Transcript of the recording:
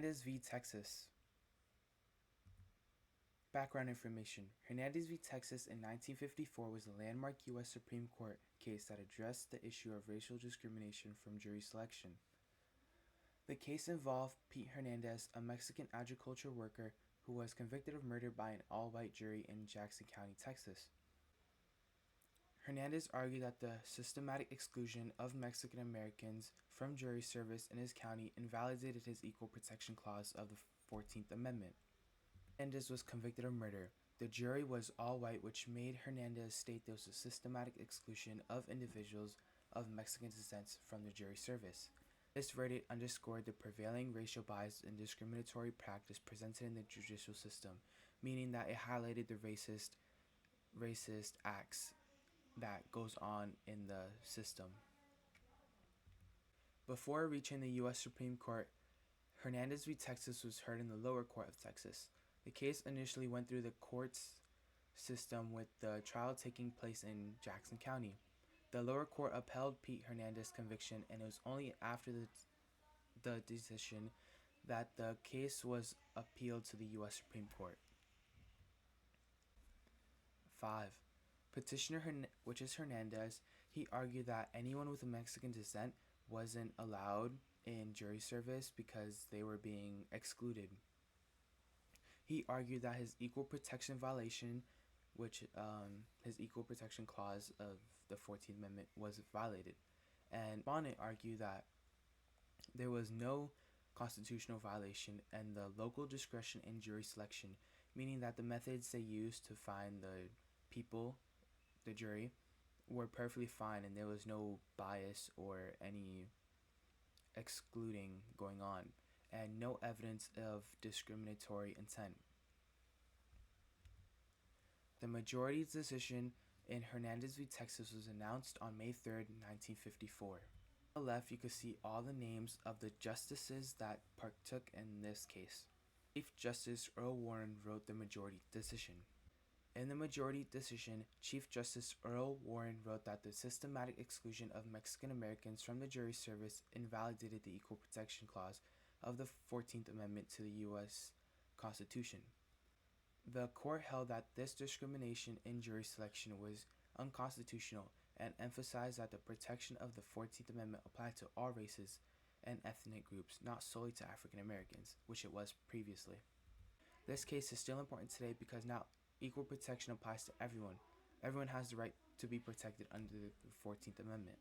Hernandez v. Texas. Background information. Hernandez v. Texas in 1954 was a landmark U.S. Supreme Court case that addressed the issue of racial discrimination from jury selection. The case involved Pete Hernandez, a Mexican agriculture worker who was convicted of murder by an all-white jury in Jackson County, Texas. Hernandez argued that the systematic exclusion of Mexican Americans from jury service in his county invalidated his Equal Protection Clause of the 14th Amendment. Hernandez was convicted of murder. The jury was all white, which made Hernandez state there was a systematic exclusion of individuals of Mexican descent from the jury service. This verdict underscored the prevailing racial bias and discriminatory practice presented in the judicial system, meaning that it highlighted the racist acts that goes on in the system. Before reaching the U.S. Supreme Court, Hernandez v. Texas was heard in the lower court of Texas. The case initially went through the courts system, with the trial taking place in Jackson County. The lower court upheld Pete Hernandez's conviction, and it was only after the decision that the case was appealed to the U.S. Supreme Court. 5. Petitioner, which is Hernandez, he argued that anyone with a Mexican descent wasn't allowed in jury service because they were being excluded. He argued that his equal protection violation, which his Equal Protection Clause of the 14th Amendment, was violated. And respondent argued that there was no constitutional violation and the local discretion in jury selection, meaning that the methods they used to find the people, the jury, were perfectly fine and there was no bias or any excluding going on, and no evidence of discriminatory intent. The majority's decision in Hernandez v. Texas was announced on May 3, 1954. On the left, you can see all the names of the justices that partook in this case. Chief Justice Earl Warren wrote the majority decision. In the majority decision, Chief Justice Earl Warren wrote that the systematic exclusion of Mexican Americans from the jury service invalidated the Equal Protection Clause of the 14th Amendment to the U.S. Constitution. The court held that this discrimination in jury selection was unconstitutional and emphasized that the protection of the 14th Amendment applied to all races and ethnic groups, not solely to African Americans, which it was previously. This case is still important today because now equal protection applies to everyone. Everyone has the right to be protected under the 14th Amendment.